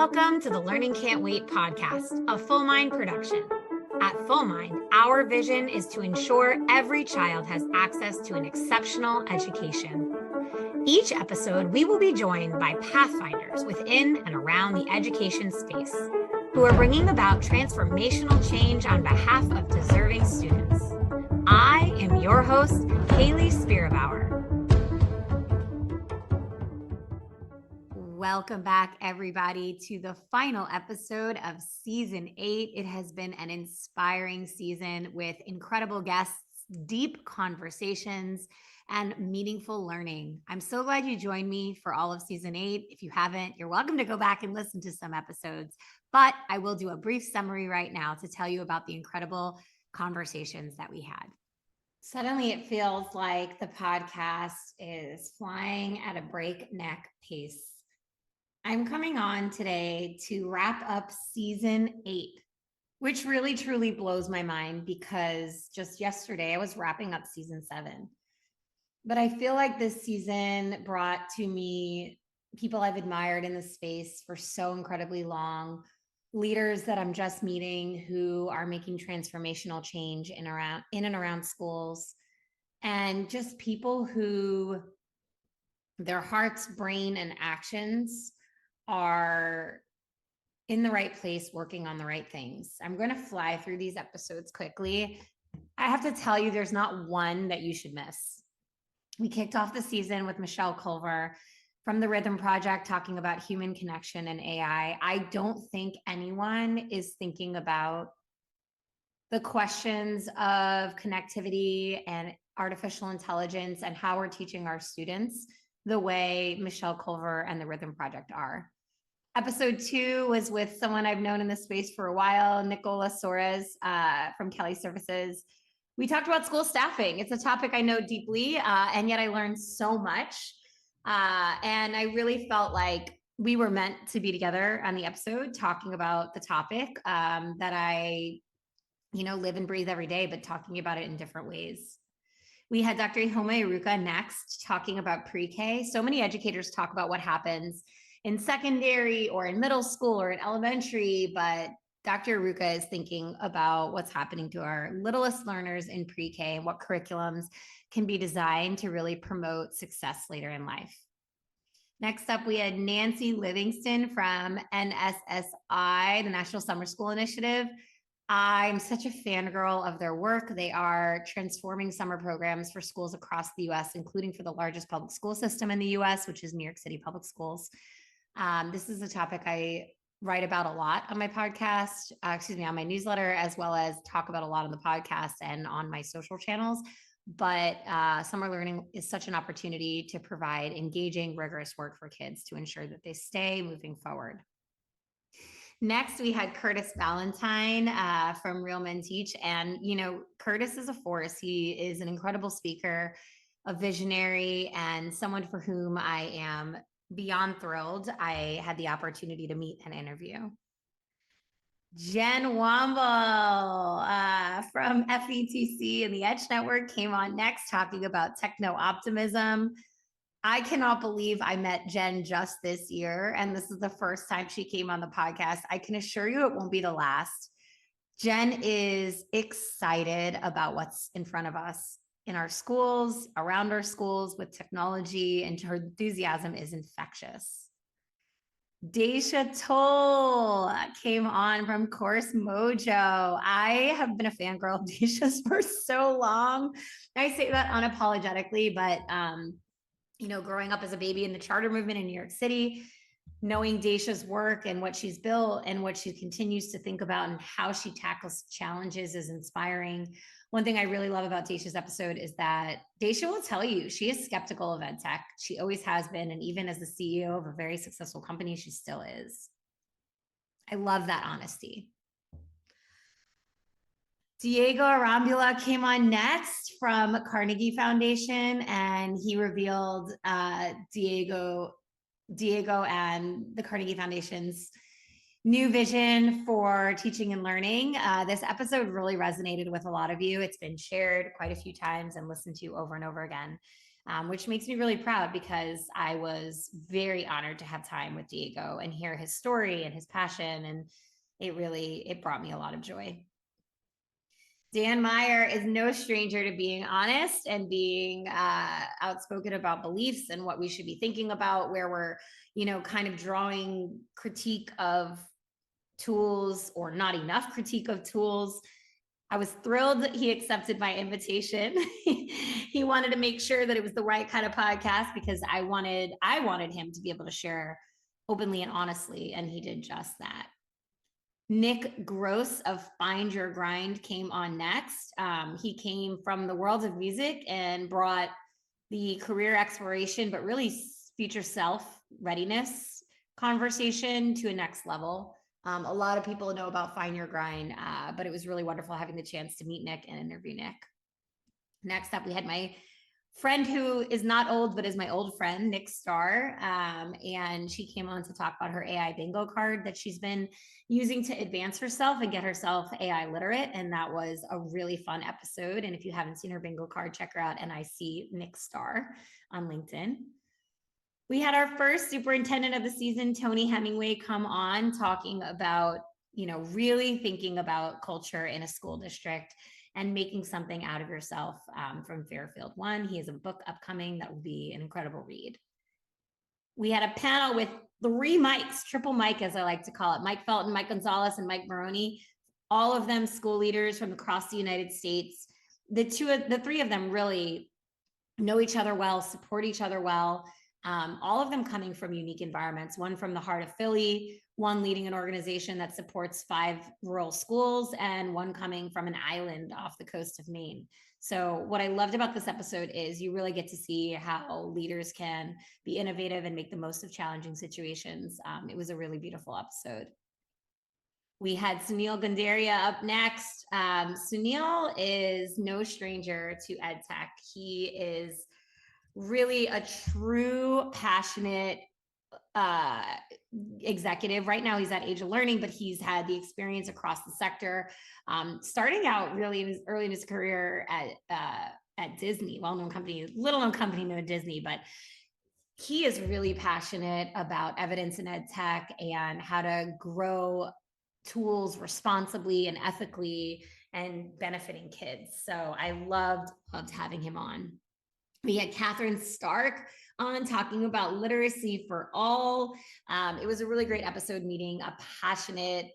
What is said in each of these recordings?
Welcome to the Learning Can't Wait podcast, a Full Mind production. At Full Mind, our vision is to ensure every child has access to an exceptional education. Each episode, we will be joined by pathfinders within and around the education space who are bringing about transformational change on behalf of deserving students. I am your host, Haley Spierbauer. Welcome back, everybody, to the final episode of Season 8. It has been an inspiring season with incredible guests, deep conversations, and meaningful learning. I'm so glad you joined me for all of Season 8. If you haven't, you're welcome to go back and listen to some episodes. But I will do a brief summary right now to tell you about the incredible conversations that we had. Suddenly, it feels like the podcast is flying at a breakneck pace. I'm coming on today to wrap up Season 8, which really truly blows my mind because just yesterday I was wrapping up Season 7. But I feel like this season brought to me people I've admired in the space for so incredibly long, leaders that I'm just meeting who are making transformational change in and around schools, and just people who their hearts, brain, and actions are in the right place, working on the right things. I'm going to fly through these episodes quickly. I have to tell you, there's not one that you should miss. We kicked off the season with Michelle Culver from the Rhythm Project talking about human connection and AI. I don't think anyone is thinking about the questions of connectivity and artificial intelligence and how we're teaching our students the way Michelle Culver and the Rhythm Project are. Episode 2 was with someone I've known in this space for a while, Nicola Soares from Kelly Services. We talked about school staffing. It's a topic I know deeply, and yet I learned so much. And I really felt like we were meant to be together on the episode talking about the topic that I, live and breathe every day, but talking about it in different ways. We had Dr. Ihoma Iruka next talking about pre-K. So many educators talk about what happens in secondary or in middle school or in elementary, but Dr. Iruka is thinking about what's happening to our littlest learners in pre-K and what curriculums can be designed to really promote success later in life. Next up, we had Nancy Livingston from NSSI, the National Summer School Initiative. I'm such a fangirl of their work. They are transforming summer programs for schools across the US, including for the largest public school system in the US, which is New York City Public Schools. This is a topic I write about a lot on my podcast, on my newsletter, as well as talk about a lot on the podcast and on my social channels. But summer learning is such an opportunity to provide engaging, rigorous work for kids to ensure that they stay moving forward. Next, we had Curtis Valentine from Real Men Teach. And, Curtis is a force. He is an incredible speaker, a visionary, and someone for whom I am beyond thrilled I had the opportunity to meet and interview. Jen Womble from FETC and the Edge Network came on next talking about techno-optimism. I cannot believe I met Jen just this year, and this is the first time she came on the podcast. I can assure you it won't be the last. Jen is excited about what's in front of us in our schools, around our schools with technology, and her enthusiasm is infectious. Daisha Toll came on from Course Mojo. I have been a fangirl of Daisha's for so long. I say that unapologetically, but growing up as a baby in the charter movement in New York City, knowing Daisha's work and what she's built and what she continues to think about and how she tackles challenges is inspiring. One thing I really love about Daisha's episode is that Daisha will tell you she is skeptical of ed tech. She always has been. And even as the CEO of a very successful company, she still is. I love that honesty. Diego Arambula came on next from Carnegie Foundation, and he revealed Diego and the Carnegie Foundation's new vision for teaching and learning. This episode really resonated with a lot of you. It's been shared quite a few times and listened to over and over again. which makes me really proud because I was very honored to have time with Diego and hear his story and his passion. And it brought me a lot of joy. Dan Meyer is no stranger to being honest and being outspoken about beliefs and what we should be thinking about, where we're, kind of drawing critique of tools or not enough critique of tools. I was thrilled that he accepted my invitation. He wanted to make sure that it was the right kind of podcast because I wanted him to be able to share openly and honestly, and he did just that. Nick Gross of Find Your Grind came on next. He came from the world of music and brought the career exploration, but really future self readiness conversation to a next level. A lot of people know about Find Your Grind, but it was really wonderful having the chance to meet Nick and interview Nick. Next up, we had my friend who is not old, but is my old friend, Nick Starr. And she came on to talk about her AI bingo card that she's been using to advance herself and get herself AI literate. And that was a really fun episode. And if you haven't seen her bingo card, check her out. And I see Nick Starr on LinkedIn. We had our first superintendent of the season, Tony Hemingway, come on talking about, really thinking about culture in a school district and making something out of yourself from Fairfield One. He has a book upcoming that will be an incredible read. We had a panel with 3 mics, triple mic, as I like to call it, Mike Felton, Mike Gonzalez, and Mike Maroney, all of them school leaders from across the United States. The 3 of them really know each other well, support each other well. All of them coming from unique environments, one from the heart of Philly, one leading an organization that supports 5 rural schools, and one coming from an island off the coast of Maine. So what I loved about this episode is you really get to see how leaders can be innovative and make the most of challenging situations. It was a really beautiful episode. We had Sunil Gundaria up next. Sunil is no stranger to ed tech. He is really a true, passionate executive. Right now he's at Age of Learning, but he's had the experience across the sector, starting out really early in his career at Disney, well-known company, little-known company known Disney, but he is really passionate about evidence in ed tech and how to grow tools responsibly and ethically and benefiting kids. So I loved having him on. We had Catherine Stark on talking about literacy for all. It was a really great episode meeting a passionate,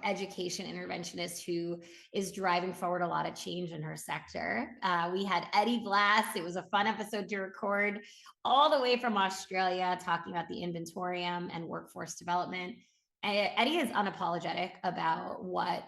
education interventionist who is driving forward a lot of change in her sector. We had Eddie Blass. It was a fun episode to record all the way from Australia, talking about the inventorium and workforce development. Eddie is unapologetic about what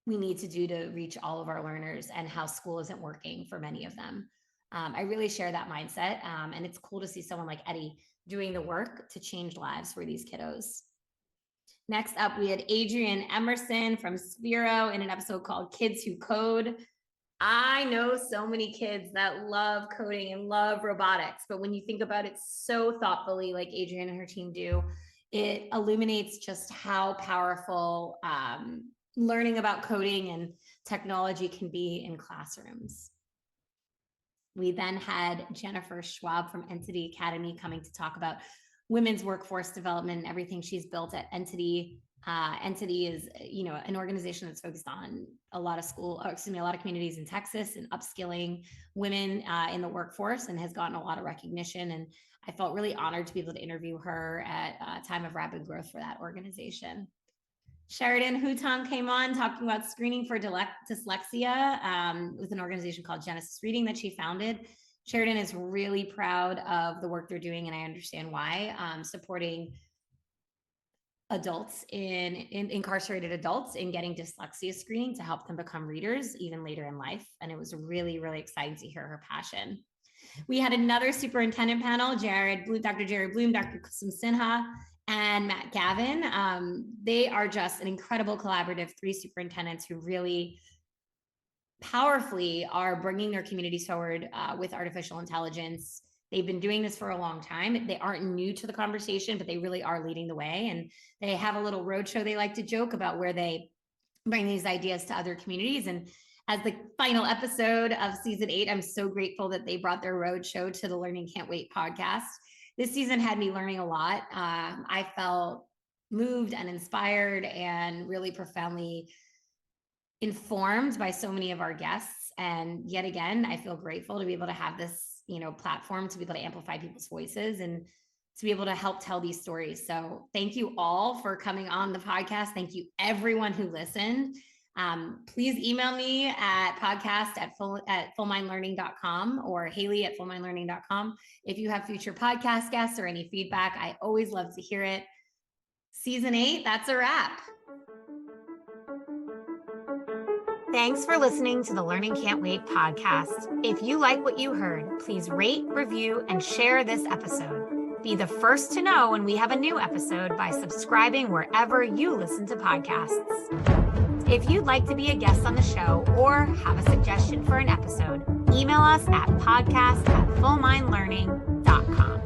we need to do to reach all of our learners and how school isn't working for many of them. I really share that mindset. And it's cool to see someone like Eddie doing the work to change lives for these kiddos. Next up, we had Adrienne Emerson from Sphero in an episode called Kids Who Code. I know so many kids that love coding and love robotics, but when you think about it so thoughtfully, like Adrienne and her team do, it illuminates just how powerful learning about coding and technology can be in classrooms. We then had Jennifer Schwab from Entity Academy coming to talk about women's workforce development and everything she's built at Entity. Entity is, an organization that's focused on a lot of communities in Texas and upskilling women in the workforce, and has gotten a lot of recognition. And I felt really honored to be able to interview her at a time of rapid growth for that organization. Sheridan Hutong came on talking about screening for dyslexia with an organization called Genesis Reading that she founded. Sheridan is really proud of the work they're doing, and I understand why, supporting adults in incarcerated adults in getting dyslexia screening to help them become readers even later in life. And it was really, really exciting to hear her passion. We had another superintendent panel, Dr. Jared Bloom, Dr. Kusum Sinha, and Matt Gavin. They are just an incredible collaborative 3 superintendents who really powerfully are bringing their communities forward with artificial intelligence. They've been doing this for a long time. They aren't new to the conversation, but they really are leading the way. And they have a little roadshow they like to joke about where they bring these ideas to other communities. And as the final episode of season 8, I'm so grateful that they brought their road show to the Learning Can't Wait podcast. This season had me learning a lot. I felt moved and inspired and really profoundly informed by so many of our guests. And yet again, I feel grateful to be able to have this, platform to be able to amplify people's voices and to be able to help tell these stories. So thank you all for coming on the podcast. Thank you everyone who listened. Please email me at podcast@fullmindlearning.com or Haley@fullmindlearning.com. If you have future podcast guests or any feedback, I always love to hear it. Season 8, that's a wrap. Thanks for listening to the Learning Can't Wait podcast. If you like what you heard, please rate, review, and share this episode. Be the first to know when we have a new episode by subscribing wherever you listen to podcasts. If you'd like to be a guest on the show or have a suggestion for an episode, email us at podcast@fullmindlearning.com.